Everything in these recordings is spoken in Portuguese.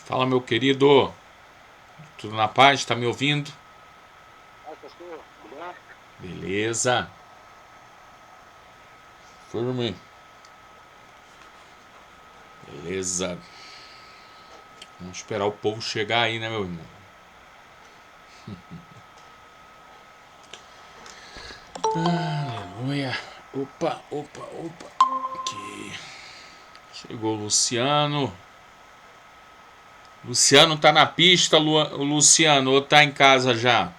Fala, meu querido. Tudo na paz? Tá me ouvindo? Pastor, tudo bem? Beleza. Firme. Beleza. Vamos esperar o povo chegar aí, né, meu irmão? Aleluia. Opa, opa, opa. Aqui. Chegou o Luciano. Luciano tá na pista, Luciano, ou tá em casa já?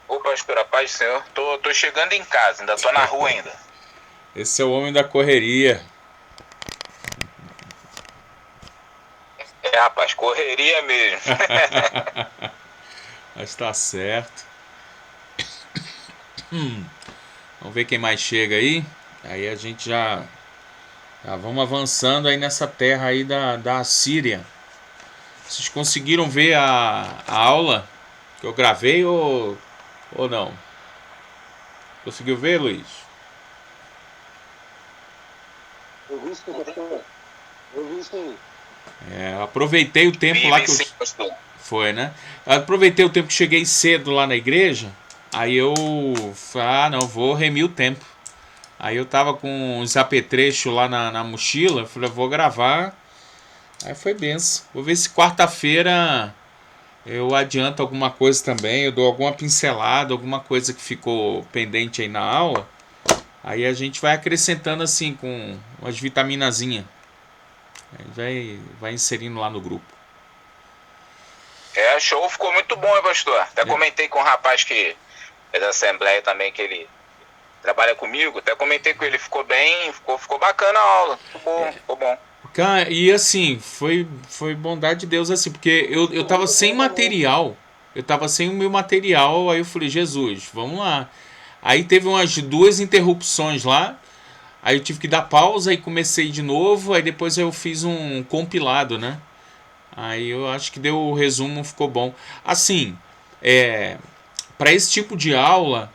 Ô, pastor, a paz do Senhor. Tô chegando em casa, ainda tô na rua ainda. Esse é o homem da correria. É, rapaz, correria mesmo. Mas tá certo. Vamos ver quem mais chega aí. Aí a gente já vamos avançando aí nessa terra aí da Síria. Vocês conseguiram ver a aula que eu gravei ou não? Conseguiu ver, Luiz? Eu vi sim, pastor. Eu vi sim. Eu aproveitei o tempo lá Vive que eu. sim, pastor. Foi, né? Eu aproveitei o tempo que cheguei cedo lá na igreja. Aí eu falei, não, vou remir o tempo. Aí eu tava com os apetrechos lá na mochila. Falei, vou gravar. Aí foi benção. Vou ver se quarta-feira eu adianto alguma coisa também. Eu dou alguma pincelada, alguma coisa que ficou pendente aí na aula. Aí a gente vai acrescentando assim com umas vitaminazinhas. Aí vai inserindo lá no grupo. É, show ficou muito bom, hein, pastor? Até É. comentei com um rapaz que é da Assembleia também, que ele trabalha comigo. Até comentei com ele, ficou bem, ficou bacana a aula. Ficou bom. Cara, e assim, foi bondade de Deus assim, porque eu tava sem material. Eu tava sem o meu material, aí eu falei, Jesus, vamos lá. Aí teve umas duas interrupções lá. Aí eu tive que dar pausa e comecei de novo. Aí depois eu fiz um compilado, né? Aí eu acho que deu o resumo, ficou bom. Assim, para esse tipo de aula,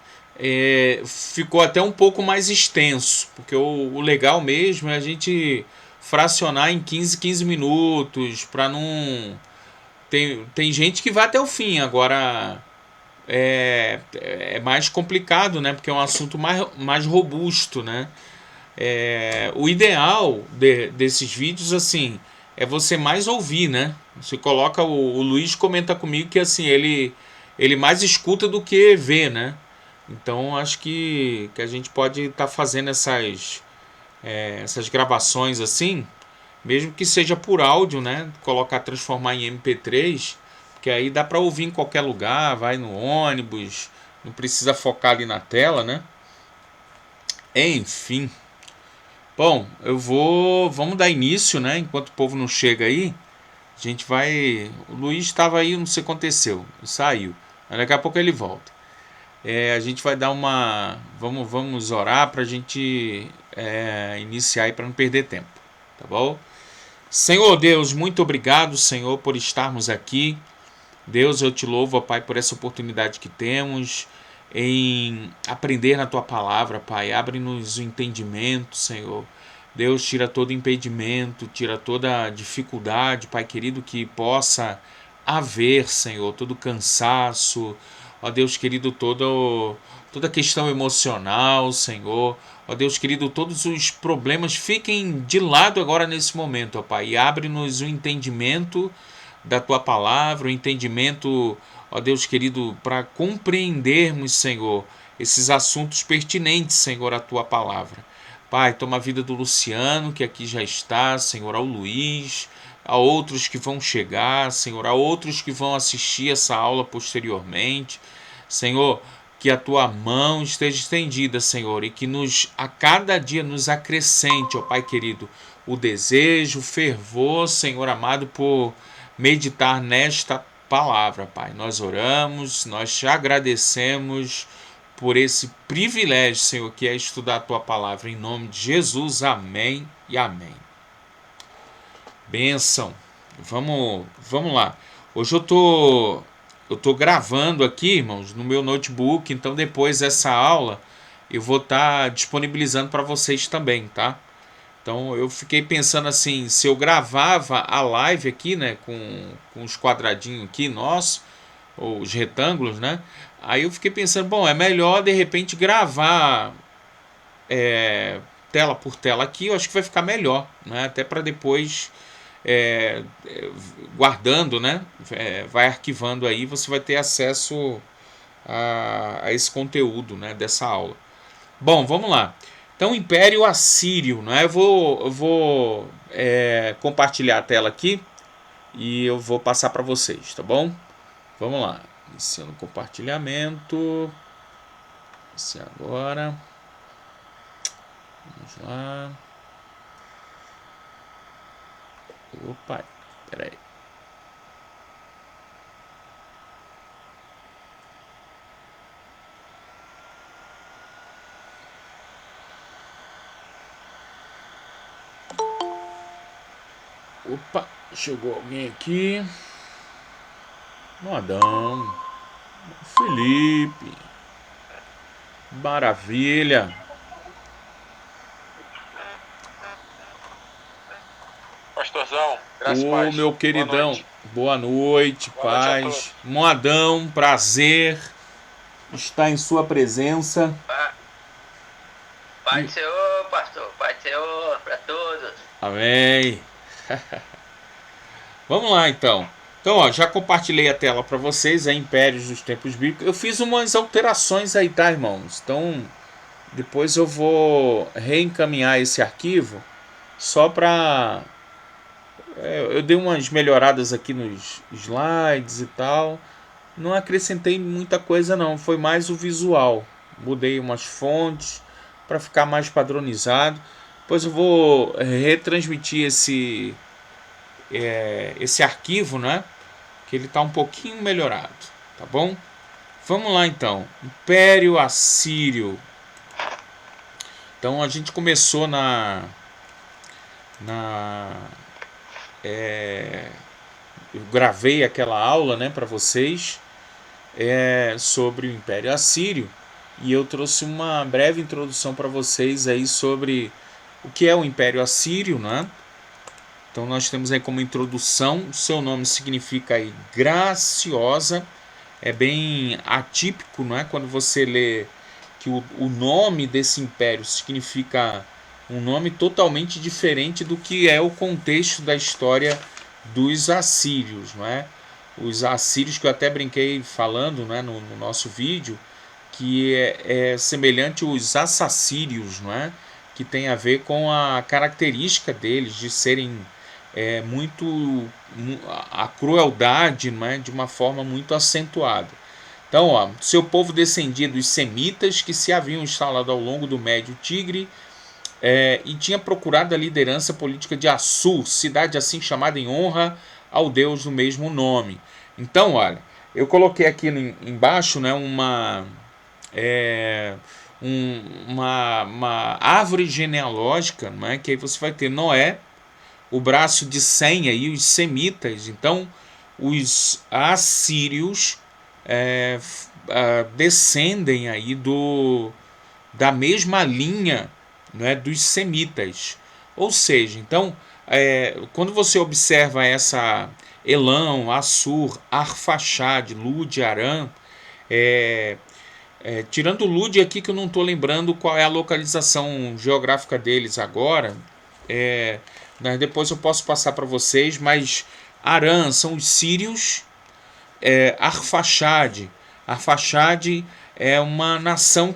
ficou até um pouco mais extenso, porque o legal mesmo é a gente fracionar em 15 minutos, para não. Tem gente que vai até o fim, agora é mais complicado, né? Porque é um assunto mais robusto, né? O ideal desses vídeos, assim, é você mais ouvir, né? Você coloca o Luiz comenta comigo que assim ele mais escuta do que vê, né? Então acho que a gente pode estar fazendo essas gravações assim, mesmo que seja por áudio, né? Colocar, transformar em MP3, porque aí dá para ouvir em qualquer lugar, vai no ônibus, não precisa focar ali na tela, né? Enfim. Bom, vamos dar início, né? Enquanto o povo não chega aí, a gente vai. O Luiz estava aí, não sei o que aconteceu, saiu. Mas daqui a pouco ele volta. A gente vai dar uma. Vamos orar para a gente iniciar aí para não perder tempo, tá bom? Senhor Deus, muito obrigado, Senhor, por estarmos aqui. Deus, eu te louvo, ó Pai, por essa oportunidade que temos em aprender na tua palavra, Pai. Abre-nos o entendimento, Senhor. Deus, tira todo impedimento, tira toda dificuldade, Pai querido, que possa haver, Senhor, todo cansaço, ó Deus querido, toda questão emocional, Senhor. Ó Deus querido, todos os problemas fiquem de lado agora nesse momento, ó Pai, e abre-nos o entendimento da tua palavra, o entendimento, ó Deus querido, para compreendermos, Senhor, esses assuntos pertinentes, Senhor, à tua palavra. Pai, toma a vida do Luciano, que aqui já está, Senhor, ao Luiz, a outros que vão chegar, Senhor, a outros que vão assistir essa aula posteriormente. Senhor, que a tua mão esteja estendida, Senhor, e que a cada dia nos acrescente, ó Pai querido, o desejo, o fervor, Senhor amado, por meditar nesta palavra, Pai. Nós oramos, nós te agradecemos por esse privilégio, Senhor, que é estudar a tua palavra. Em nome de Jesus, amém e amém. Bênção. Vamos lá. Hoje eu tô gravando aqui, irmãos, no meu notebook, então depois dessa aula eu vou estar disponibilizando para vocês também, tá? Então eu fiquei pensando assim, se eu gravava a live aqui, né, com os quadradinhos aqui, nossa, ou os retângulos, né? Aí eu fiquei pensando, bom, é melhor de repente gravar tela por tela aqui, eu acho que vai ficar melhor, né? Até para depois guardando, né? Vai arquivando aí, você vai ter acesso a esse conteúdo, né? Dessa aula. Bom, vamos lá. Então, Império Assírio, né? Eu vou compartilhar a tela aqui e eu vou passar para vocês, tá bom? Vamos lá. Iniciando o compartilhamento. Esse agora. Vamos lá. Opa, peraí. Opa, chegou alguém aqui. Modão. Felipe. Maravilha. Pastorzão, graças a Ô, Deus. meu queridão. Boa noite, Boa noite a todos. paz. Moadão, prazer estar em sua presença. Pai do Senhor, pastor. Pai do Senhor para todos. Amém. Vamos lá, então. Então, ó, já compartilhei a tela para vocês, Impérios dos Tempos Bíblicos. Eu fiz umas alterações aí, tá, irmãos? Então, depois eu vou reencaminhar esse arquivo só para... eu dei umas melhoradas aqui nos slides e tal. Não acrescentei muita coisa não, foi mais o visual. Mudei umas fontes para ficar mais padronizado. Depois eu vou retransmitir esse arquivo, né? Que ele está um pouquinho melhorado, tá bom? Vamos lá então. Império Assírio. Então a gente começou eu gravei aquela aula, né, para vocês sobre o Império Assírio e eu trouxe uma breve introdução para vocês aí sobre o que é o Império Assírio, né? Então nós temos aí como introdução, o seu nome significa aí graciosa, é bem atípico, não é? Quando você lê que o nome desse império significa um nome totalmente diferente do que é o contexto da história dos assírios, não é? Os assírios, que eu até brinquei falando, né, no nosso vídeo, que é semelhante aos assassírios, não é? Que tem a ver com a característica deles de serem a crueldade, não é? De uma forma muito acentuada. Então, ó, seu povo descendia dos semitas que se haviam instalado ao longo do Médio Tigre e tinha procurado a liderança política de Assur, cidade assim chamada em honra ao deus do mesmo nome. Então, olha, eu coloquei aqui embaixo, né, uma árvore genealógica, não é? Que aí você vai ter Noé, o braço de Sem aí, os semitas. Então, os assírios descendem aí da mesma linha, né, dos semitas. Ou seja, então, quando você observa essa Elão, Assur, Arfaxade, Lud, Aram, tirando Lud aqui, que eu não estou lembrando qual é a localização geográfica deles agora, depois eu posso passar para vocês, mas Aram são os sírios, Arfaxade é uma nação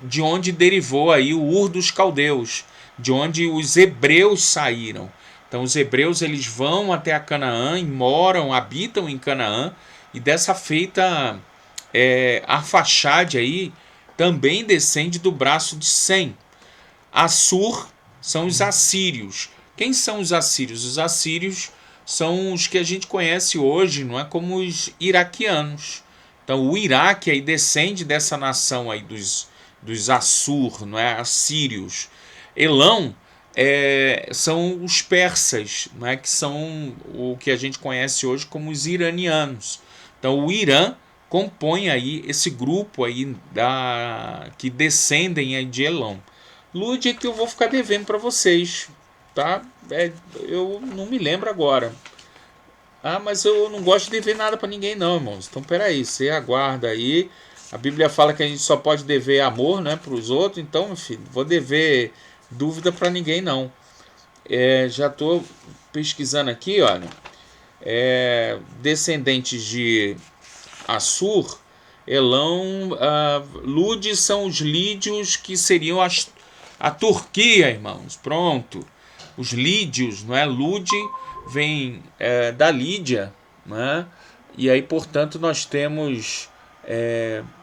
de onde derivou aí o Ur dos caldeus, de onde os hebreus saíram. Então os hebreus eles vão até a Canaã e habitam em Canaã, e dessa feita Arfaxade aí também descende do braço de Sem. Assur são os assírios. Quem são os assírios? Os assírios são os que a gente conhece hoje, não é, como os iraquianos. Então o Iraque aí descende dessa nação aí dos Assur, não é, assírios. Elão são os persas, não é, que são o que a gente conhece hoje como os iranianos. Então o Irã compõe aí esse grupo aí que descendem aí de Elão. Lud é que eu vou ficar devendo para vocês. tá? Eu não me lembro agora. Ah, mas eu não gosto de dever nada para ninguém não, irmãos. Então, peraí, você aguarda aí. A Bíblia fala que a gente só pode dever amor, né, para os outros. Então, meu filho, vou dever dúvida para ninguém não. Já estou pesquisando aqui, olha. Descendentes de Assur, Elão, Lude são os lídios que seriam a Turquia, irmãos. Pronto. Os lídios, não é? Lude vem da Lídia, né? E aí, portanto, nós temos...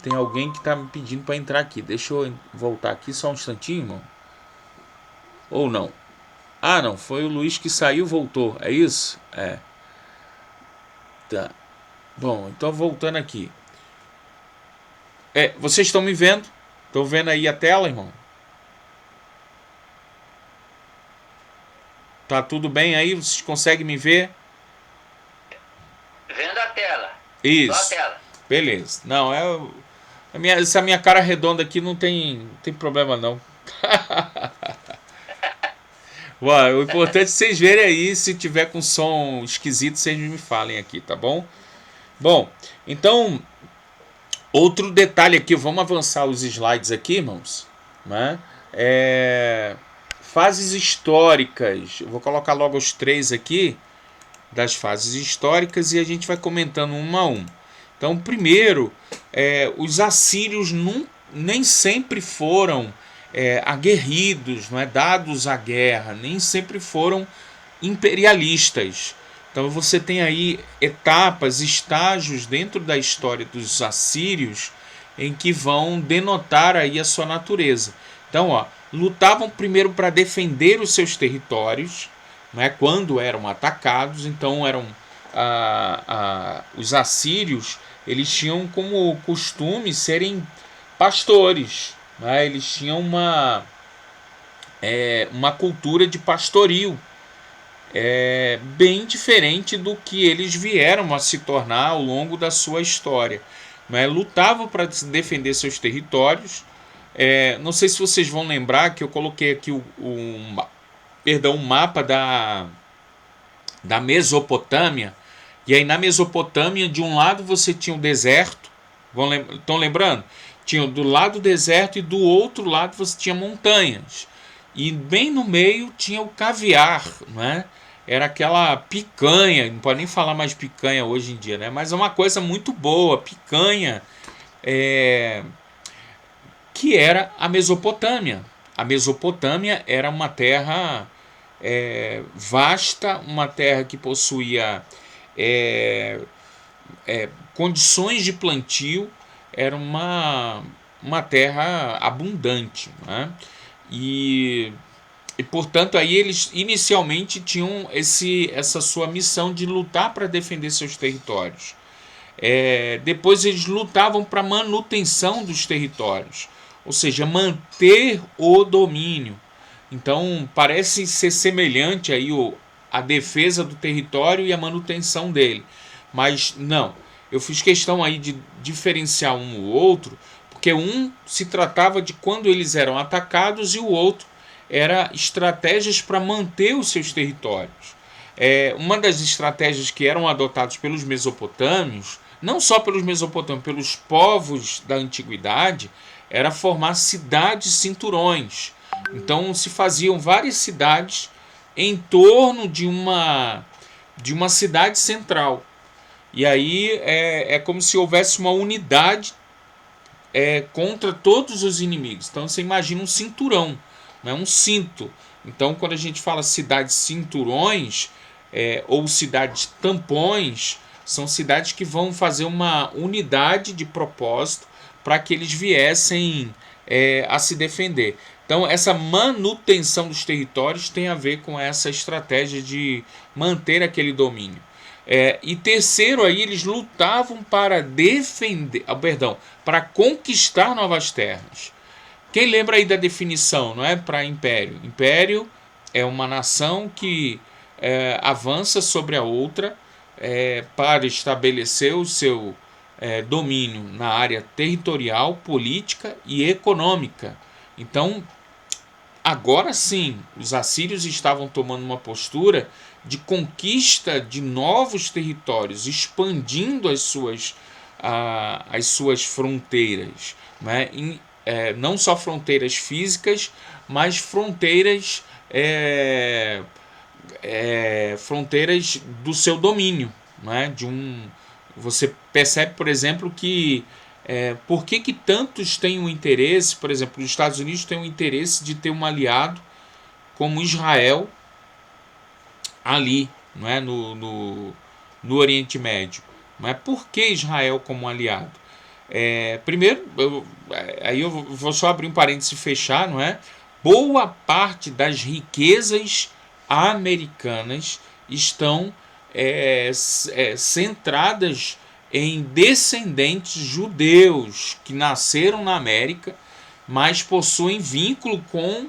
tem alguém que está me pedindo para entrar aqui. Deixa eu voltar aqui só um instantinho, irmão. Ou não? Ah, não. Foi o Luiz que saiu e voltou. É isso? Tá. Bom, então voltando aqui. Vocês estão me vendo? Estão vendo aí a tela, irmão? Tá tudo bem aí? Vocês conseguem me ver? Vendo a tela. Isso. Só a tela. Beleza. Não, essa minha cara redonda aqui não tem problema não. Ué, o importante é vocês verem aí. Se tiver com som esquisito, vocês me falem aqui, tá bom? Bom, então, outro detalhe aqui. Vamos avançar os slides aqui, irmãos, né? Fases históricas. Eu vou colocar logo os 3 aqui das fases históricas e a gente vai comentando um a um. Então, primeiro, os assírios nem sempre foram aguerridos, não é? Dados à guerra, nem sempre foram imperialistas. Então você tem aí etapas, estágios dentro da história dos assírios em que vão denotar aí a sua natureza. Então, lutavam primeiro para defender os seus territórios, né, quando eram atacados. Então os assírios, eles tinham como costume serem pastores, né? Eles tinham uma cultura de pastoril, bem diferente do que eles vieram a se tornar ao longo da sua história, né? Lutavam para defender seus territórios. Não sei se vocês vão lembrar que eu coloquei aqui um mapa da Mesopotâmia. E aí na Mesopotâmia, de um lado você tinha o deserto. Estão lembrando? Tinha do lado o deserto e do outro lado você tinha montanhas. E bem no meio tinha o caviar, né? Era aquela picanha, não pode nem falar mais picanha hoje em dia, né? Mas é uma coisa muito boa, picanha, que era a Mesopotâmia. A Mesopotâmia era uma terra vasta, uma terra que possuía condições de plantio, era uma terra abundante, né? E portanto aí eles inicialmente tinham essa sua missão de lutar para defender seus territórios. Depois eles lutavam para manutenção dos territórios, ou seja, manter o domínio. Então parece ser semelhante aí a defesa do território e a manutenção dele, mas não. Eu fiz questão aí de diferenciar um ou outro, porque um se tratava de quando eles eram atacados e o outro era estratégias para manter os seus territórios. Uma das estratégias que eram adotadas pelos mesopotâmios, não só pelos mesopotâmios, pelos povos da antiguidade, era formar cidades cinturões. Então se faziam várias cidades em torno de uma cidade central. E aí é como se houvesse uma unidade contra todos os inimigos. Então você imagina um cinturão, né? Um cinto. Então quando a gente fala cidades cinturões ou cidades tampões, são cidades que vão fazer uma unidade de propósito para que eles viessem a se defender. Então essa manutenção dos territórios tem a ver com essa estratégia de manter aquele domínio. E terceiro, aí eles lutavam para para conquistar novas terras. Quem lembra aí da definição, não é, para império? Império é uma nação que avança sobre a outra para estabelecer o seu domínio na área territorial, política e econômica. Então agora sim, os assírios estavam tomando uma postura de conquista de novos territórios, expandindo as suas fronteiras, né? Não só fronteiras físicas, mas fronteiras fronteiras do seu domínio, né? Você percebe, por exemplo, que por que tantos têm um interesse, por exemplo, os Estados Unidos têm um interesse de ter um aliado como Israel ali, não é? No Oriente Médio. Mas por que Israel como aliado? Primeiro, aí eu vou só abrir um parênteses e fechar, não é? Boa parte das riquezas americanas estão centradas em descendentes judeus que nasceram na América, mas possuem vínculo com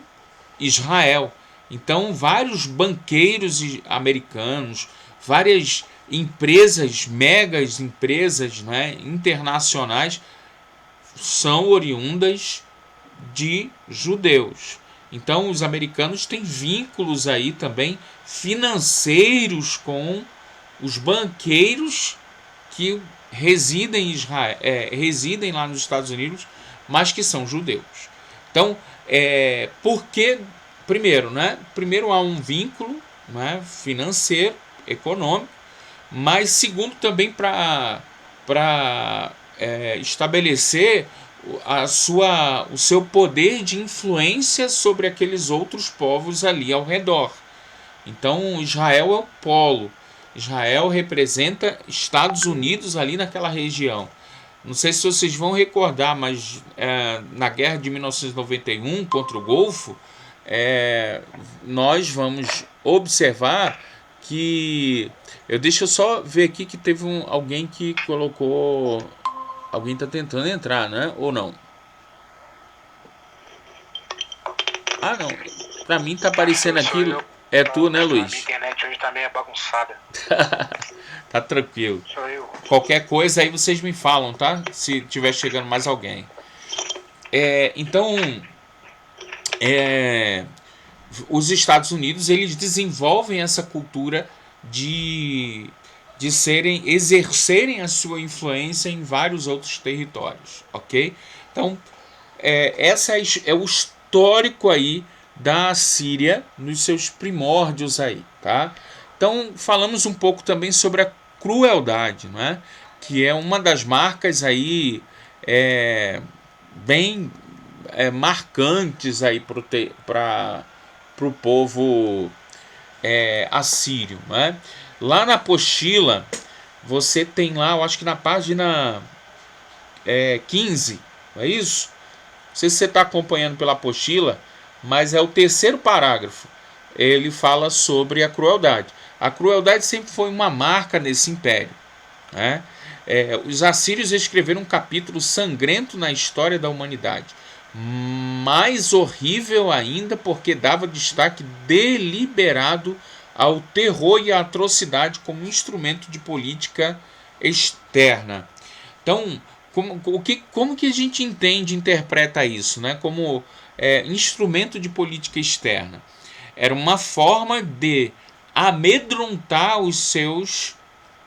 Israel. Então, vários banqueiros americanos, várias empresas, megas empresas, né, internacionais, são oriundas de judeus. Então, os americanos têm vínculos aí também financeiros com os banqueiros que residem em Israel, residem lá nos Estados Unidos, mas que são judeus. Então, porque primeiro, né? Primeiro há um vínculo, né, financeiro, econômico, mas segundo também para estabelecer o seu poder de influência sobre aqueles outros povos ali ao redor. Então Israel é o polo. Israel representa Estados Unidos ali naquela região. Não sei se vocês vão recordar, mas na guerra de 1991 contra o Golfo, nós vamos observar que... Deixa eu só ver aqui que teve alguém que colocou... Alguém está tentando entrar, né? Ou não? Ah, não. Para mim tá aparecendo aqui... É tu, né, Luiz? A internet hoje tá meio bagunçada. Tá tranquilo. Sou eu. Qualquer coisa aí vocês me falam, tá? Se tiver chegando mais alguém. Então, os Estados Unidos, eles desenvolvem essa cultura de exercerem a sua influência em vários outros territórios, ok? Então, essa é o histórico aí da Síria nos seus primórdios aí, tá? Então, falamos um pouco também sobre a crueldade, não é? Que é uma das marcas aí bem marcantes aí para o povo assírio, não é? Lá na apostila, você tem lá, eu acho que na página 15, não é isso? Não sei se você está acompanhando pela apostila, mas é o terceiro parágrafo. Ele fala sobre a crueldade. A crueldade sempre foi uma marca nesse império, né? Os assírios escreveram um capítulo sangrento na história da humanidade. Mais horrível ainda porque dava destaque deliberado ao terror e à atrocidade como instrumento de política externa. Então, como que a gente entende e interpreta isso, né? Como instrumento de política externa? Era uma forma de amedrontar os seus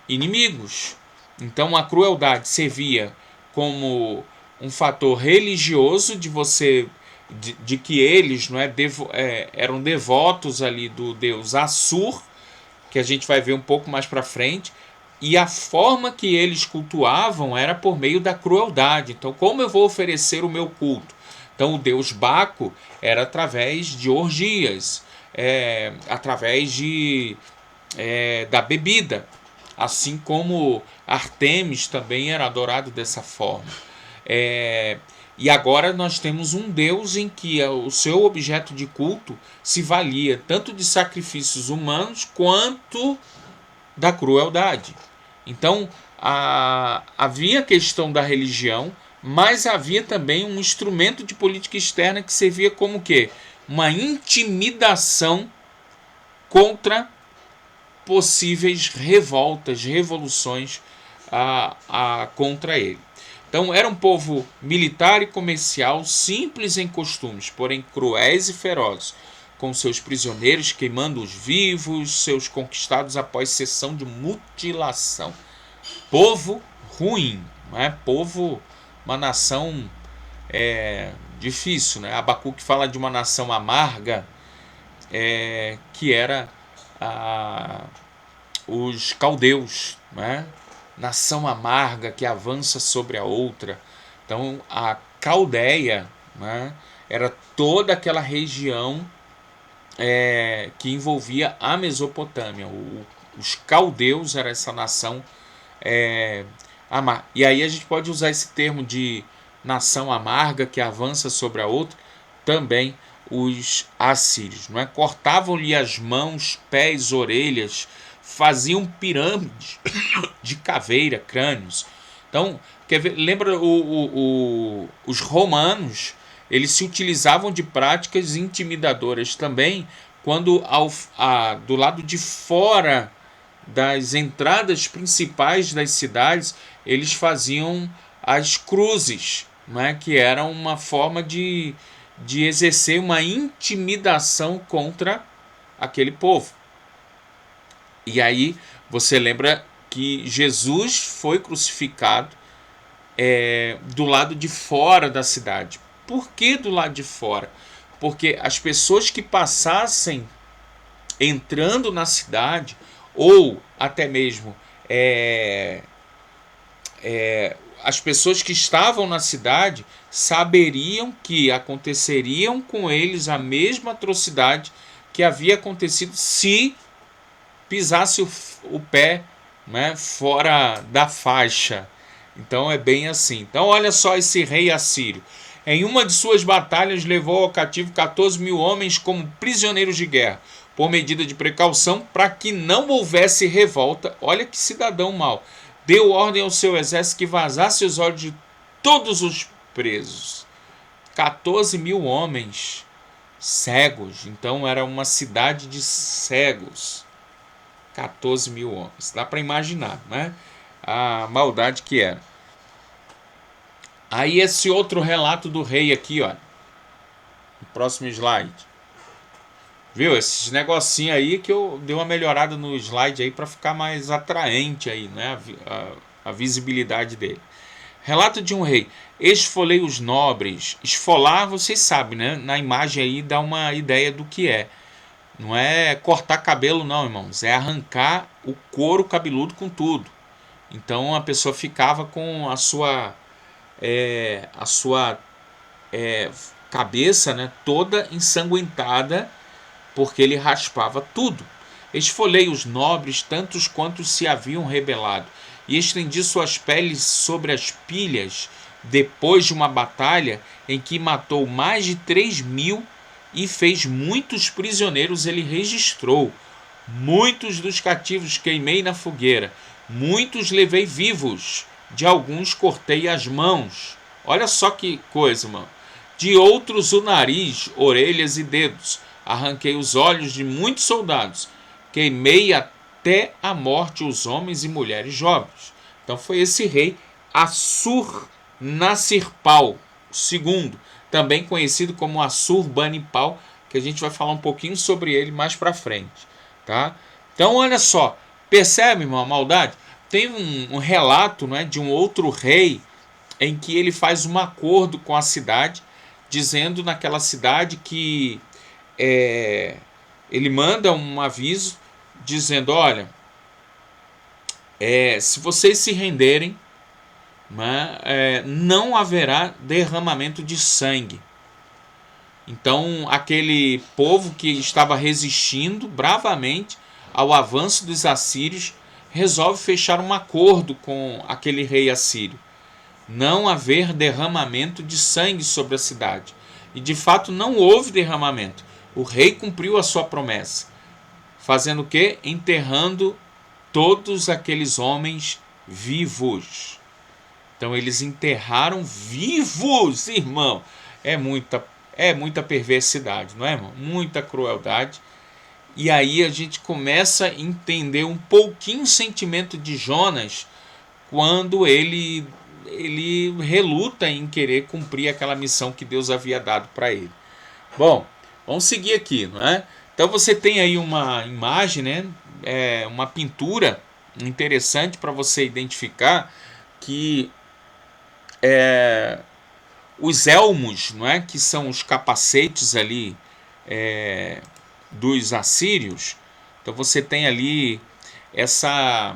inimigos. Então, a crueldade servia como um fator religioso de que eles eram devotos ali do deus Assur, que a gente vai ver um pouco mais para frente, e a forma que eles cultuavam era por meio da crueldade. Então, como eu vou oferecer o meu culto? Então, o deus Baco era através de orgias, através da bebida, assim como Artemis também era adorado dessa forma. E agora nós temos um Deus em que o seu objeto de culto se valia tanto de sacrifícios humanos quanto da crueldade. Então, havia a questão da religião, mas havia também um instrumento de política externa que servia como o quê? Uma intimidação contra possíveis revoltas, revoluções contra ele. Então era um povo militar e comercial, simples em costumes, porém cruéis e ferozes, com seus prisioneiros queimando-os vivos, seus conquistados após sessão de mutilação. Povo ruim, não é? Povo, uma nação difícil, né? Abacuque fala de uma nação amarga, que era os caldeus, né? Nação amarga que avança sobre a outra. Então a Caldeia, né, era toda aquela região que envolvia a Mesopotâmia. Os caldeus era essa nação amarga. E aí a gente pode usar esse termo de nação amarga que avança sobre a outra, também os assírios, não é? Cortavam-lhe as mãos, pés, orelhas, faziam pirâmides de caveira, crânios. Então, lembra os romanos, eles se utilizavam de práticas intimidadoras também, quando do lado de fora das entradas principais das cidades, eles faziam as cruzes, né, que era uma forma de exercer uma intimidação contra aquele povo. E aí você lembra que Jesus foi crucificado do lado de fora da cidade. Por que do lado de fora? Porque as pessoas que passassem entrando na cidade, ou até mesmo as pessoas que estavam na cidade, saberiam que aconteceriam com eles a mesma atrocidade que havia acontecido se pisasse o pé, né, fora da faixa. Então é bem assim. Então olha só esse rei assírio. Em uma de suas batalhas levou ao cativo 14 mil homens como prisioneiros de guerra, por medida de precaução, para que não houvesse revolta. Olha que cidadão mau. Deu ordem ao seu exército que vazasse os olhos de todos os presos. 14 mil homens cegos. Então era uma cidade de cegos. 14 mil homens. Dá para imaginar, né? A maldade que era. Aí esse outro relato do rei aqui, ó. No próximo slide. Viu? Esses negocinhos aí que eu dei uma melhorada no slide aí para ficar mais atraente aí, né? A visibilidade dele. Relato de um rei. Esfolei os nobres. Esfolar, vocês sabem, né? Na imagem aí dá uma ideia do que é. Não é cortar cabelo não, irmãos. É arrancar o couro cabeludo com tudo. Então a pessoa ficava com a sua cabeça, né, toda ensanguentada, porque ele raspava tudo. Esfolei os nobres, tantos quantos se haviam rebelado, e estendi suas peles sobre as pilhas, depois de uma batalha em que matou mais de 3 mil e fez muitos prisioneiros, ele registrou. Muitos dos cativos queimei na fogueira, muitos levei vivos, de alguns cortei as mãos. Olha só que coisa, mano. De outros o nariz, orelhas e dedos. Arranquei os olhos de muitos soldados. Queimei até a morte os homens e mulheres jovens. Então foi esse rei Assur-Nassir-pal II, também conhecido como Assur-Banipal, que a gente vai falar um pouquinho sobre ele mais para frente, tá? Então olha só, percebe, irmão, a maldade? Tem um relato, né, de um outro rei em que ele faz um acordo com a cidade, dizendo naquela cidade que ele manda um aviso dizendo, olha, se vocês se renderem, né, não haverá derramamento de sangue. Então aquele povo que estava resistindo bravamente ao avanço dos assírios resolve fechar um acordo com aquele rei assírio. Não haver derramamento de sangue sobre a cidade. E de fato não houve derramamento. O rei cumpriu a sua promessa. Fazendo o quê? Enterrando todos aqueles homens vivos. Então eles enterraram vivos, irmão. É muita perversidade, não é, irmão? Muita crueldade. E aí a gente começa a entender um pouquinho o sentimento de Jonas quando ele ele reluta em querer cumprir aquela missão que Deus havia dado para ele. Bom, vamos seguir aqui, não é? Então você tem aí uma imagem, né? Uma pintura interessante para você identificar que os elmos, não é? Que são os capacetes ali dos assírios. Então você tem ali essa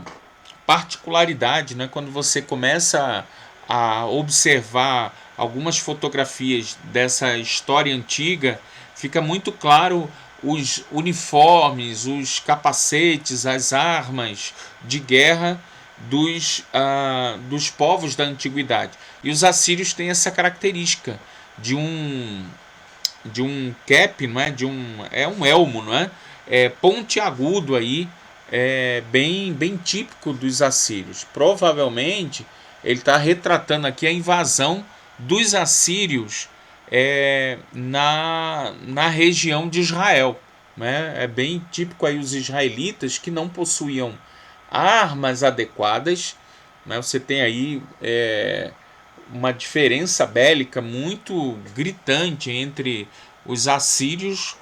particularidade, né? Quando você começa a observar algumas fotografias dessa história antiga, fica muito claro os uniformes, os capacetes, as armas de guerra dos povos da antiguidade. E os assírios têm essa característica de um cap, não é? Um elmo, não é? Pontiagudo aí, bem típico dos assírios. Provavelmente ele está retratando aqui a invasão dos assírios na região de Israel, né? É bem típico aí os israelitas que não possuíam armas adequadas, né? Você tem aí uma diferença bélica muito gritante entre os assírios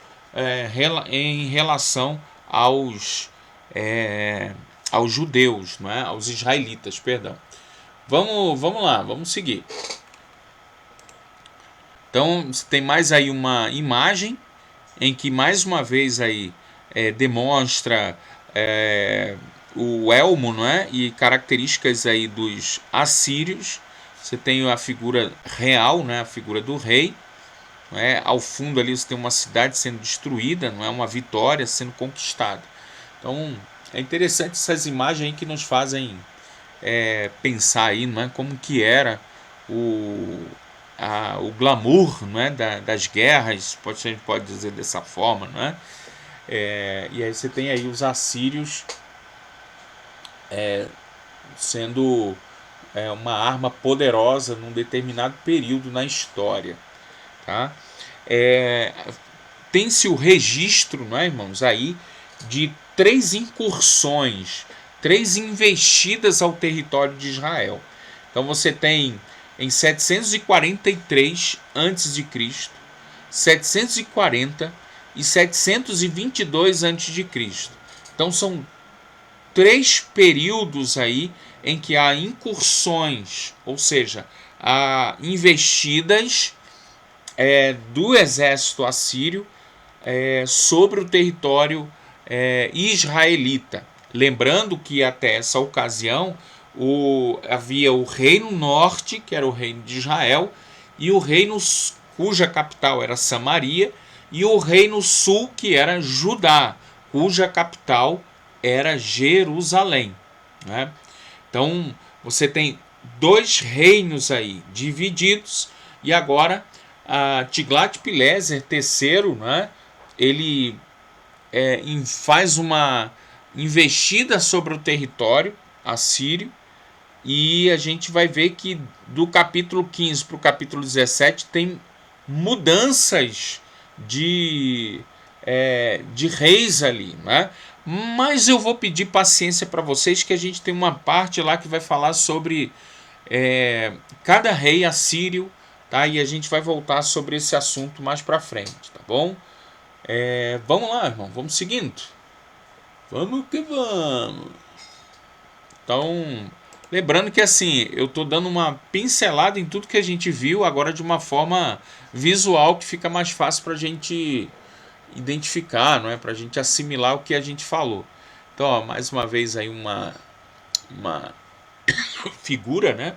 em relação aos judeus, não é? Aos israelitas, perdão. Vamos lá, vamos seguir. Então tem mais aí uma imagem em que mais uma vez aí demonstra o elmo, não é? E características aí dos assírios. Você tem a figura real, né? A figura do rei. Não é? Ao fundo ali você tem uma cidade sendo destruída, não é? Uma vitória sendo conquistada. Então é interessante essas imagens aí que nos fazem pensar aí, não é? Como que era o glamour, não é? Das guerras, a gente pode dizer dessa forma, não é? E aí você tem aí os assírios sendo uma arma poderosa num determinado período na história, tá? Tem-se o registro, não é, irmãos, aí de 3 incursões, 3 investidas ao território de Israel. Então você tem em 743 a.C., 740 e 722 a.C. Então são 3 períodos aí em que há incursões, ou seja, há investidas do exército assírio sobre o território israelita. Lembrando que até essa ocasião havia o reino norte, que era o reino de Israel, e o reino cuja capital era Samaria, e o reino sul, que era Judá, cuja capital era Jerusalém, né? Então você tem 2 reinos aí divididos, e agora Tiglat-Pileser III, né, ele faz uma investida sobre o território assírio, e a gente vai ver que do capítulo 15 para o capítulo 17 tem mudanças de reis ali, né? Mas eu vou pedir paciência para vocês, que a gente tem uma parte lá que vai falar sobre cada rei assírio, tá? E a gente vai voltar sobre esse assunto mais para frente, tá bom? Vamos lá, irmão, vamos seguindo. Vamos que vamos. Então, lembrando que assim, eu estou dando uma pincelada em tudo que a gente viu, agora de uma forma visual que fica mais fácil para a gente identificar, não é? Para a gente assimilar o que a gente falou. Então, ó, mais uma vez aí uma figura, né?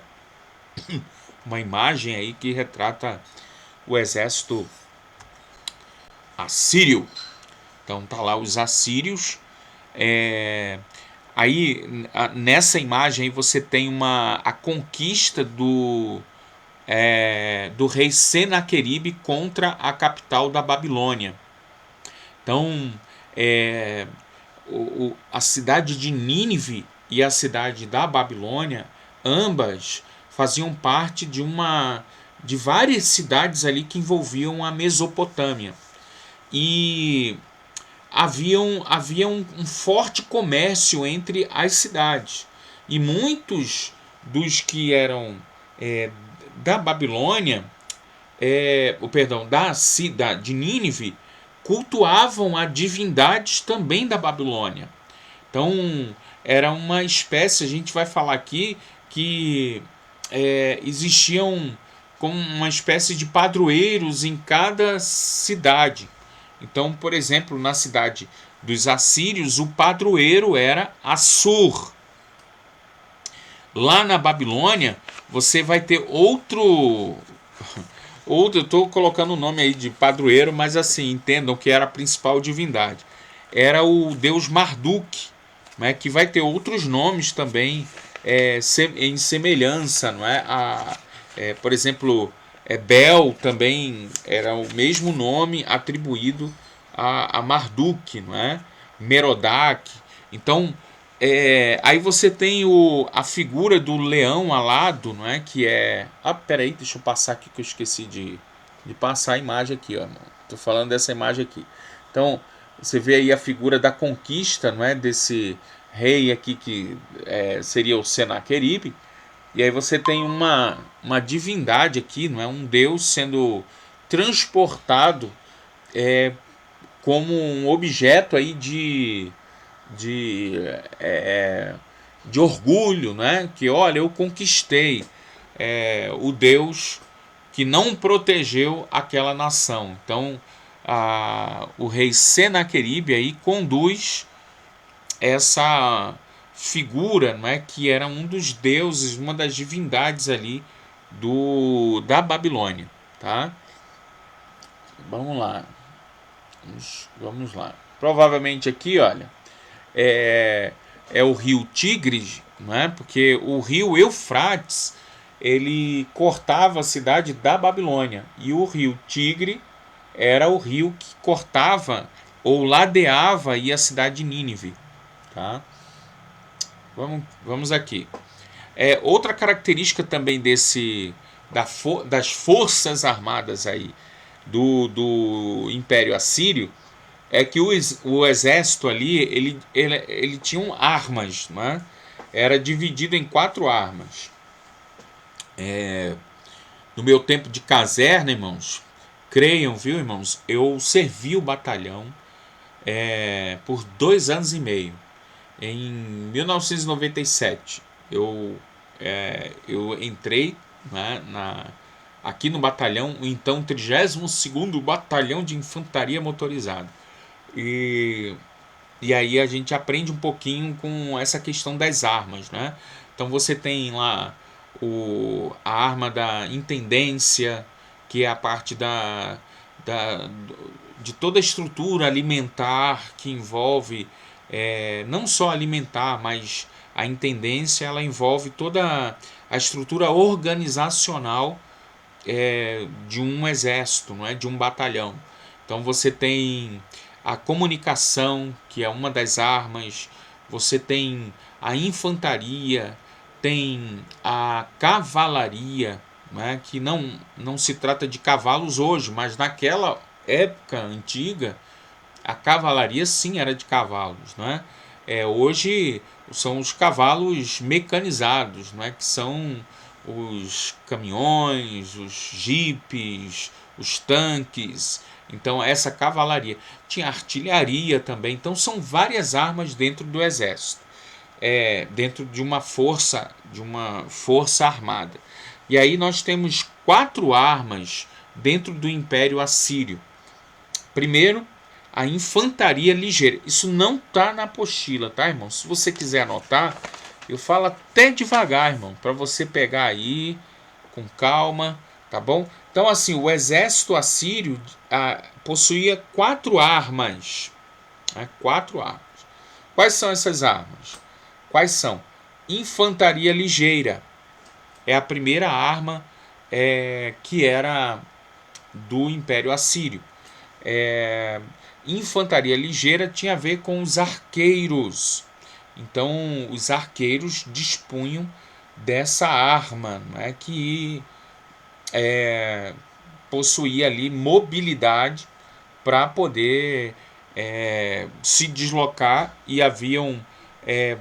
Uma imagem aí que retrata o exército assírio. Então tá lá os assírios. Aí nessa imagem aí você tem a conquista do rei Senaqueribe contra a capital da Babilônia. Então a cidade de Nínive e a cidade da Babilônia, ambas faziam parte de várias cidades ali que envolviam a Mesopotâmia. E havia um forte comércio entre as cidades. E muitos dos que eram da Babilônia, da cidade de Nínive, cultuavam a divindades também da Babilônia. Então, era uma espécie, a gente vai falar aqui, que existiam como uma espécie de padroeiros em cada cidade. Então, por exemplo, na cidade dos assírios, o padroeiro era Assur. Lá na Babilônia, você vai ter outro, eu estou colocando o nome aí de padroeiro, mas assim, entendam que era a principal divindade. Era o deus Marduk, né, que vai ter outros nomes também em semelhança, não é? Por exemplo, Bel também era o mesmo nome atribuído a Marduk, não é? Merodach. Então, aí você tem a figura do leão alado, não é? Que é... peraí, deixa eu passar aqui que eu esqueci de passar a imagem aqui, ó. Tô falando dessa imagem aqui. Então, você vê aí a figura da conquista, não é? Desse rei aqui que seria o Senaqueribe. E aí você tem uma divindade aqui, não é? Um deus sendo transportado como um objeto aí de orgulho, né? Que olha, eu conquistei o Deus que não protegeu aquela nação. Então, o rei Senaqueribe aí conduz essa figura, não é, que era um dos deuses, uma das divindades ali da Babilônia, tá? Vamos lá. Vamos lá. Provavelmente aqui, olha, é o rio Tigre, não é? Porque o rio Eufrates ele cortava a cidade da Babilônia e o rio Tigre era o rio que cortava ou ladeava aí a cidade de Nínive, tá? Vamos aqui. Outra característica também das forças armadas aí do Império Assírio é que o exército ali ele tinha armas, né? Era dividido em 4 armas. No meu tempo de caserna, irmãos, creiam, viu, irmãos? Eu servi o batalhão por 2 anos e meio. Em 1997, eu entrei, né, aqui no batalhão, o então 32º Batalhão de Infantaria Motorizada. E aí a gente aprende um pouquinho com essa questão das armas, né? Então você tem lá a arma da intendência, que é a parte de toda a estrutura alimentar que envolve não só alimentar, mas a intendência ela envolve toda a estrutura organizacional de um exército, não é? De um batalhão. Então você tem a comunicação, que é uma das armas, você tem a infantaria, tem a cavalaria, né? Que não se trata de cavalos hoje, mas naquela época antiga a cavalaria sim era de cavalos, né? Hoje são os cavalos mecanizados, né? Que são os caminhões, os jipes, os tanques. Então essa cavalaria tinha artilharia também. Então são várias armas dentro do exército, dentro de uma força armada. E aí nós temos 4 armas dentro do Império Assírio. Primeiro, a infantaria ligeira. Isso não está na apostila, tá, irmão? Se você quiser anotar, eu falo até devagar, irmão, para você pegar aí com calma, tá bom? Então, assim, o exército assírio possuía 4 armas. 4 armas. Quais são essas armas? Quais são? Infantaria ligeira. É a primeira arma que era do Império Assírio. Infantaria ligeira tinha a ver com os arqueiros. Então, os arqueiros dispunham dessa arma, né, que possuía ali mobilidade para poder se deslocar, e haviam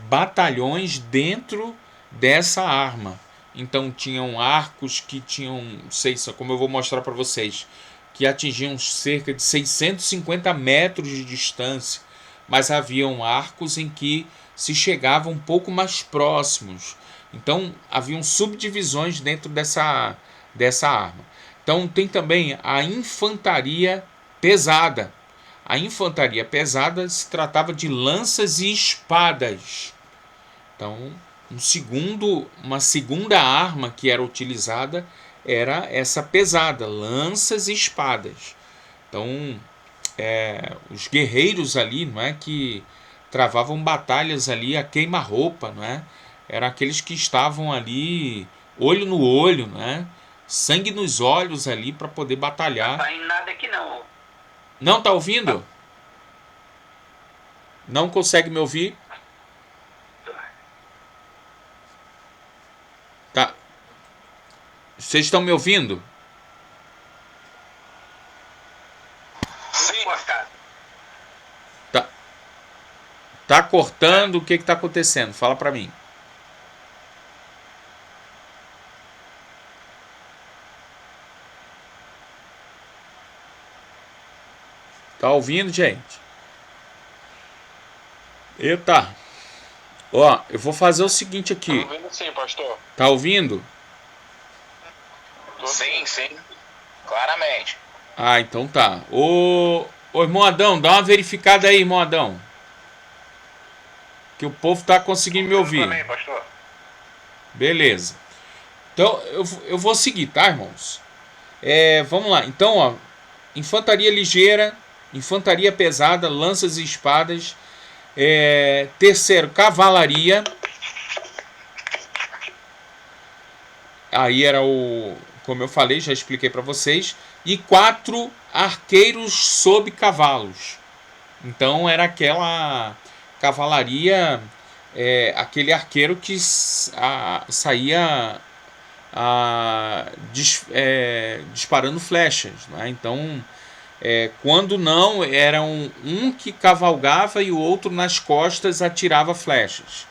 batalhões dentro dessa arma. Então tinham arcos que tinham, sei só como eu vou mostrar para vocês, que atingiam cerca de 650 metros de distância, mas haviam arcos em que se chegava um pouco mais próximos. Então haviam subdivisões dentro dessa arma. Então tem também a infantaria pesada. A infantaria pesada se tratava de lanças e espadas. Então uma segunda arma que era utilizada era essa pesada, lanças e espadas. Então os guerreiros ali, não é, que travavam batalhas ali a queima-roupa, não é? Eram aqueles que estavam ali olho no olho, não é? Sangue nos olhos ali para poder batalhar. Não tá indo nada aqui não. Não tá ouvindo? Não consegue me ouvir? Tá. Vocês estão me ouvindo? Sim. Tá cortando, o que tá acontecendo? Fala pra mim. Tá ouvindo, gente? Eita. Ó, eu vou fazer o seguinte aqui. Tô ouvindo sim, pastor. Tá ouvindo? Sim, sim. Claramente. Ah, então tá. Ô irmão Adão, dá uma verificada aí, irmão Adão. Que o povo tá conseguindo me ouvir. Também, pastor. Beleza. Então, eu vou seguir, tá, irmãos? Vamos lá. Então, ó, infantaria ligeira, infantaria pesada, lanças e espadas. Terceiro, cavalaria. Aí era como eu falei, já expliquei para vocês. E 4 arqueiros sob cavalos. Então era aquela cavalaria, aquele arqueiro que saía disparando flechas, né? Então, quando não, era um que cavalgava e o outro nas costas atirava flechas.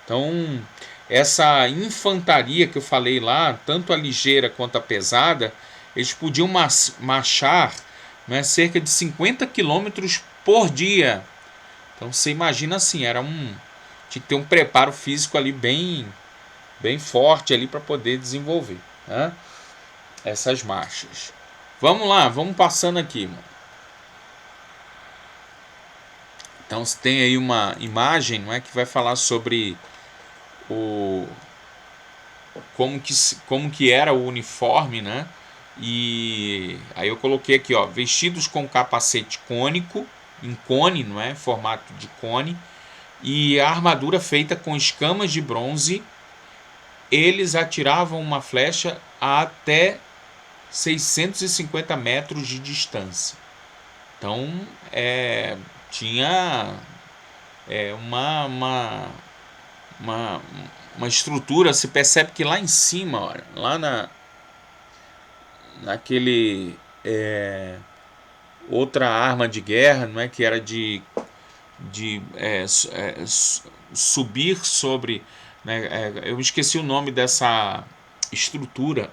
Então, essa infantaria que eu falei lá, tanto a ligeira quanto a pesada, eles podiam marchar, né, cerca de 50 quilômetros por dia. Então você imagina assim, tinha que ter um preparo físico ali bem forte ali para poder desenvolver, né, essas marchas. Vamos lá, vamos passando aqui, mano. Então você tem aí uma imagem, não é, que vai falar sobre como que era o uniforme, né? E aí eu coloquei aqui, ó, vestidos com capacete cônico, em cone, não é? Formato de cone, e a armadura feita com escamas de bronze. Eles atiravam uma flecha a até 650 metros de distância. Então, tinha uma estrutura. Se percebe que lá em cima, olha, lá naquele outra arma de guerra, não é, que era de subir sobre, né, eu esqueci o nome dessa estrutura,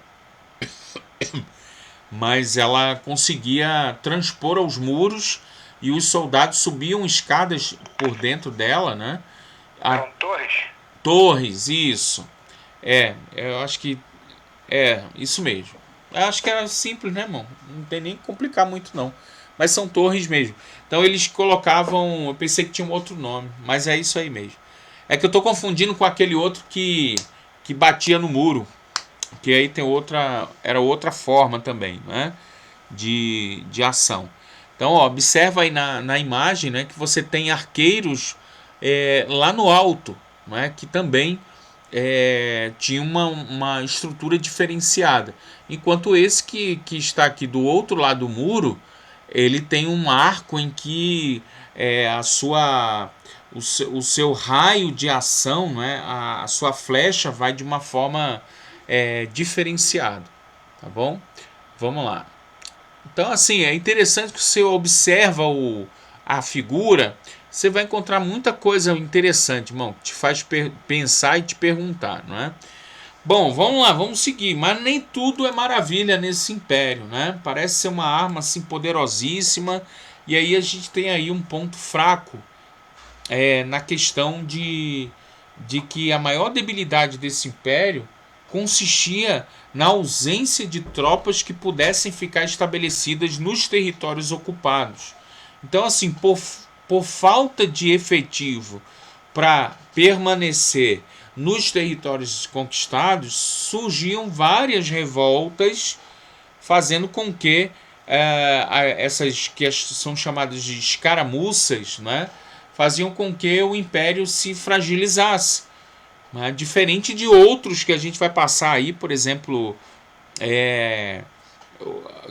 mas ela conseguia transpor aos muros e os soldados subiam escadas por dentro dela, né? Eram torres? Torres, isso. Eu acho que isso mesmo. Eu acho que era simples, né, irmão? Não tem nem que complicar muito, não. Mas são torres mesmo. Então eles colocavam... Eu pensei que tinha um outro nome, mas é isso aí mesmo. É que eu tô confundindo com aquele outro que batia no muro. Que aí tem era outra forma também, né, de ação. Então, ó, observa aí na imagem, né, que você tem arqueiros lá no alto, né, que também tinha uma estrutura diferenciada. Enquanto esse que está aqui do outro lado do muro, ele tem um arco em que o seu raio de ação, né, a sua flecha vai de uma forma diferenciada, tá bom? Vamos lá. Então, assim, é interessante que você observa a figura, você vai encontrar muita coisa interessante, irmão, que te faz pensar e te perguntar, não é? Bom, vamos lá, vamos seguir. Mas nem tudo é maravilha nesse império, né? Parece ser uma arma assim poderosíssima. E aí a gente tem aí um ponto fraco na questão de que a maior debilidade desse império consistia na ausência de tropas que pudessem ficar estabelecidas nos territórios ocupados. Então, assim, por falta de efetivo para permanecer nos territórios conquistados, surgiam várias revoltas, fazendo com que essas que são chamadas de escaramuças, né, faziam com que o império se fragilizasse. Né, diferente de outros que a gente vai passar aí, por exemplo,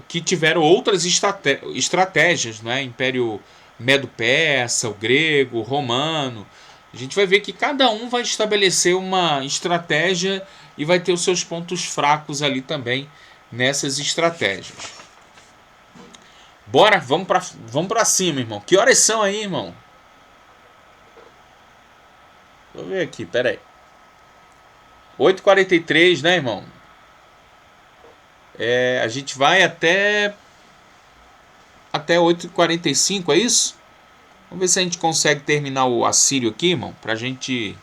que tiveram outras estratégias, né? Império Medo-Persa, o grego, o romano. A gente vai ver que cada um vai estabelecer uma estratégia e vai ter os seus pontos fracos ali também nessas estratégias. Bora, vamos pra cima, irmão. Que horas são aí, irmão? Deixa eu ver aqui, pera aí. 8h43, né, irmão? A gente vai até 8h45, é isso? Vamos ver se a gente consegue terminar o Assírio aqui, irmão, pra gente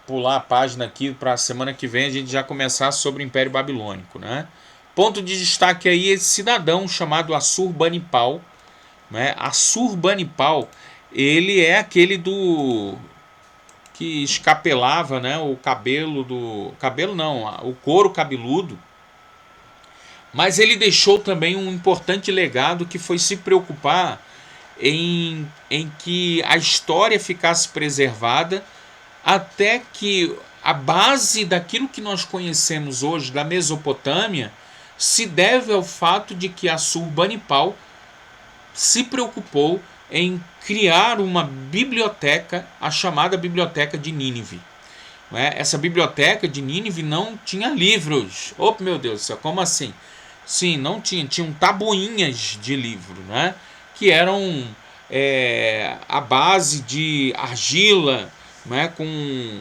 pular a página aqui pra semana que vem a gente já começar sobre o Império Babilônico, né? Ponto de destaque aí, esse cidadão chamado Assurbanipal, né? Assurbanipal, ele é aquele que escapelava, né, o o couro cabeludo. Mas ele deixou também um importante legado, que foi se preocupar em que a história ficasse preservada até que a base daquilo que nós conhecemos hoje da Mesopotâmia se deve ao fato de que Assurbanipal se preocupou em criar uma biblioteca, a chamada Biblioteca de Nínive. Essa biblioteca de Nínive não tinha livros. Oh, meu Deus do céu, como assim? Sim, não tinha. Tinham tabuinhas de livro, né? Que eram a base de argila, né? Com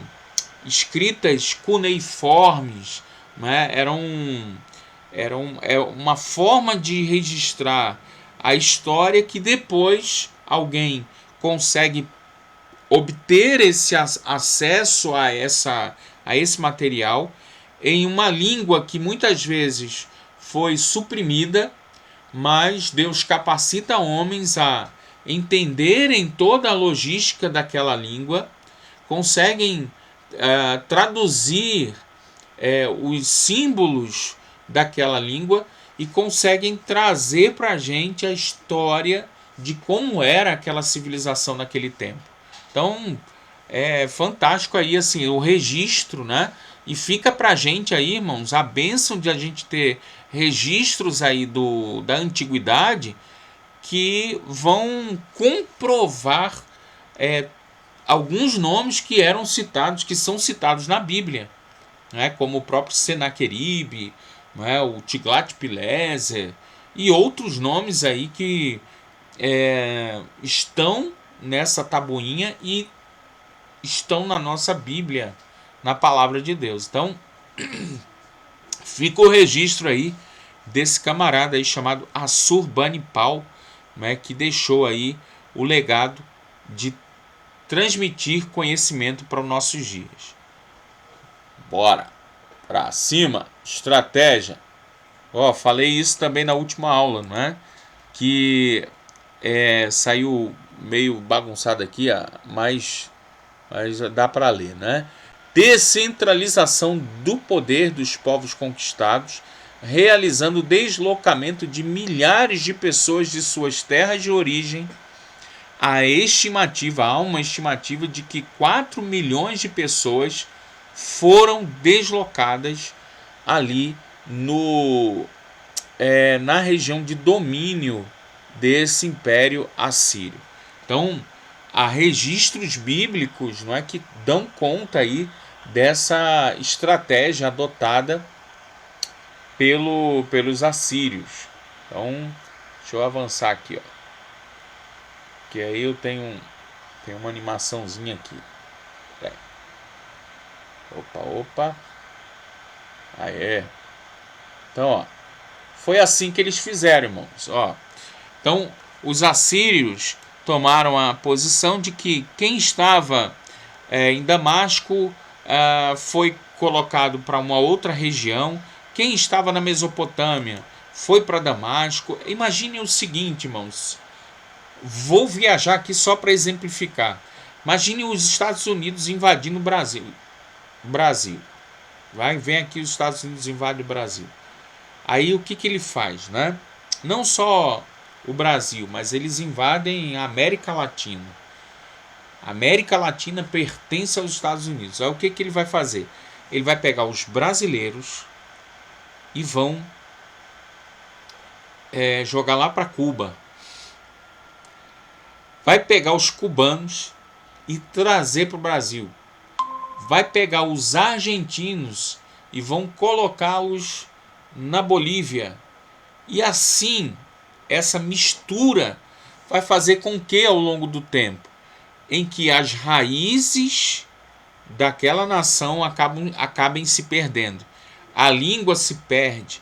escritas cuneiformes. Né? Era uma forma de registrar a história que depois alguém consegue obter esse acesso a esse material em uma língua que muitas vezes foi suprimida, mas Deus capacita homens a entenderem toda a logística daquela língua, conseguem traduzir os símbolos daquela língua e conseguem trazer para a gente a história de como era aquela civilização naquele tempo. Então é fantástico aí assim o registro, né? E fica pra gente aí, irmãos, a bênção de a gente ter registros aí da antiguidade que vão comprovar alguns nomes que eram citados, que são citados na Bíblia, né? Como o próprio Senaqueribe, né? O Tiglat-Pileser e outros nomes aí que estão nessa tabuinha e estão na nossa Bíblia, na palavra de Deus. Então, fica o registro aí desse camarada aí chamado Assurbanipal, né, que deixou aí o legado de transmitir conhecimento para os nossos dias. Bora pra cima, estratégia. Falei isso também na última aula, né? Que saiu meio bagunçado aqui, mas dá para ler, né? Descentralização do poder dos povos conquistados, realizando o deslocamento de milhares de pessoas de suas terras de origem. Há uma estimativa de que 4 milhões de pessoas foram deslocadas ali na região de domínio desse império assírio. Então, há registros bíblicos, não é, que dão conta aí dessa estratégia adotada pelos assírios. Então, deixa eu avançar aqui, ó. Que aí eu tenho uma animaçãozinha aqui. Opa. Aí é. Então, ó, foi assim que eles fizeram, irmãos. Ó. Então, os assírios tomaram a posição de que quem estava em Damasco foi colocado para uma outra região. Quem estava na Mesopotâmia foi para Damasco. Imagine o seguinte, irmãos. Vou viajar aqui só para exemplificar. Imagine os Estados Unidos invadindo o Brasil. Vem aqui os Estados Unidos invade o Brasil. Aí o que ele faz, né? Não só o Brasil, mas eles invadem a América Latina. A América Latina pertence aos Estados Unidos. Aí o que ele vai fazer? Ele vai pegar os brasileiros e vão jogar lá para Cuba. Vai pegar os cubanos e trazer para o Brasil. Vai pegar os argentinos e vão colocá-los na Bolívia. E assim, essa mistura vai fazer com que, ao longo do tempo, em que as raízes daquela nação acabem se perdendo, a língua se perde,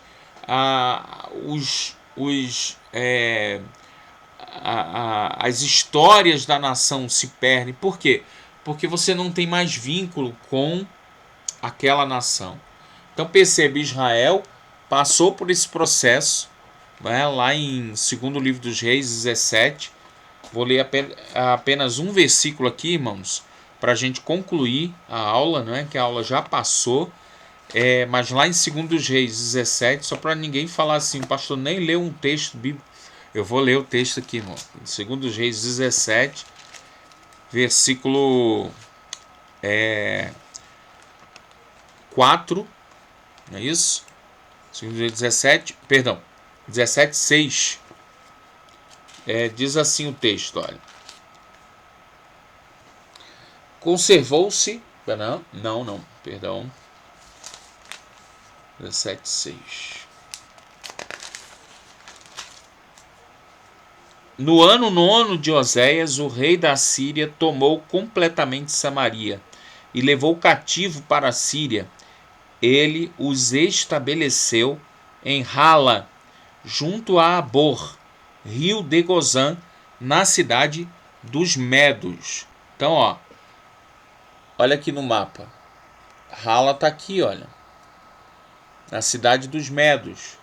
as histórias da nação se perdem. Por quê? Porque você não tem mais vínculo com aquela nação. Então percebe, Israel passou por esse processo, né, lá em 2º livro dos Reis 17. Vou ler apenas um versículo aqui, irmãos, para a gente concluir a aula, né, que a aula já passou. Mas lá em 2 Reis 17, só para ninguém falar assim, o pastor nem leu um texto bíblico. Eu vou ler o texto aqui, irmão. 2 Reis 17, versículo 4, não é isso? 2 Reis 17, perdão, 17, 6. Diz assim o texto, olha. Conservou-se... Não, perdão. 17, 6. No ano 9 de Oséias, o rei da Síria tomou completamente Samaria e levou cativo para a Síria. Ele os estabeleceu em Hala, junto a Abor, rio de Gozã, na cidade dos Medos. Então, ó, olha aqui no mapa. Hala está aqui, olha, na cidade dos Medos.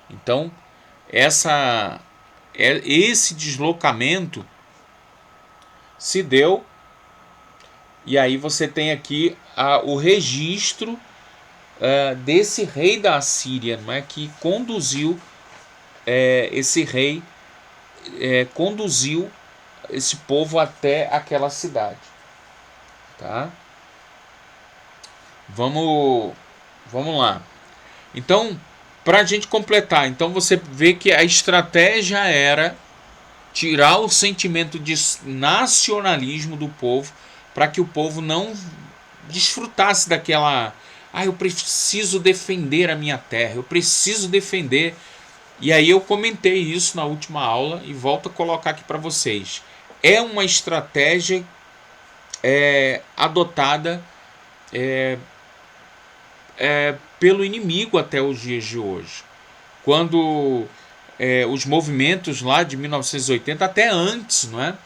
Então, esse deslocamento se deu, e aí você tem aqui o registro desse rei da Assíria, não é, que conduziu esse rei conduziu esse povo até aquela cidade, tá? Vamos lá. Então, para a gente completar, então você vê que a estratégia era tirar o sentimento de nacionalismo do povo, para que o povo não desfrutasse daquela... eu preciso defender a minha terra, eu preciso defender. E aí eu comentei isso na última aula e volto a colocar aqui para vocês. É uma estratégia adotada pelo inimigo até os dias de hoje. Quando os movimentos lá de 1980, até antes, não é?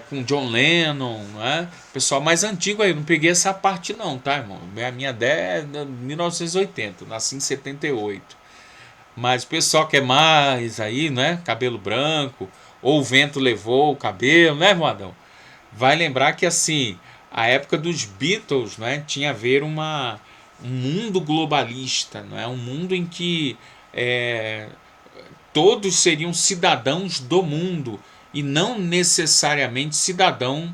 Com John Lennon, não é? Pessoal mais antigo aí, eu não peguei essa parte não, tá, irmão? A minha ideia é de 1980, nasci em 78. Mas o pessoal que é mais aí, né? Cabelo branco, ou o vento levou o cabelo, né, irmão Adão? Vai lembrar que assim, a época dos Beatles, né, tinha a ver um mundo globalista, não é? Um mundo em que todos seriam cidadãos do mundo e não necessariamente cidadão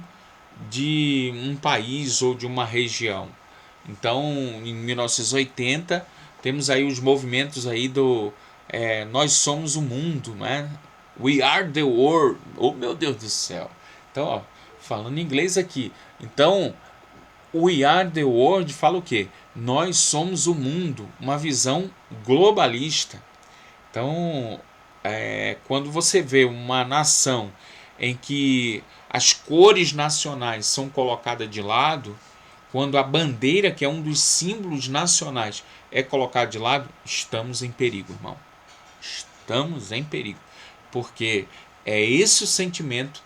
de um país ou de uma região. Então, em 1980, temos aí os movimentos aí do nós somos o mundo, né? We are the world. Oh, meu Deus do céu. Então, ó, falando inglês aqui. Então, We are the world fala o quê? Nós somos o mundo, uma visão globalista. Então, quando você vê uma nação em que as cores nacionais são colocadas de lado, quando a bandeira, que é um dos símbolos nacionais, é colocada de lado, estamos em perigo, irmão. Estamos em perigo. Porque é esse o sentimento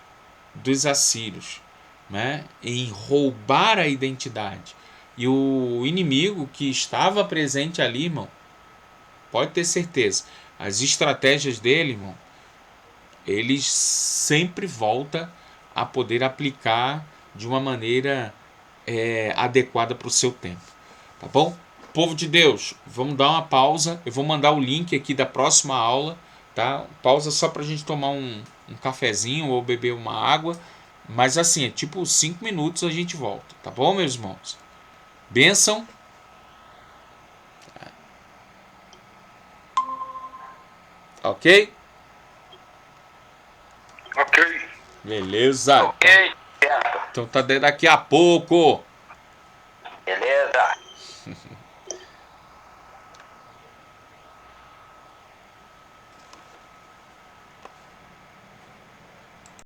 dos assírios, né? Em roubar a identidade. E o inimigo que estava presente ali, irmão, pode ter certeza, as estratégias dele, irmão, ele sempre volta a poder aplicar de uma maneira adequada para o seu tempo. Tá bom? Povo de Deus, vamos dar uma pausa. Eu vou mandar o link aqui da próxima aula. Tá? Pausa só para a gente tomar um cafezinho ou beber uma água. Mas assim, é tipo 5 minutos a gente volta. Tá bom, meus irmãos? Bênção. Ok? Ok. Beleza. Ok, certo. Então tá daqui a pouco. Beleza.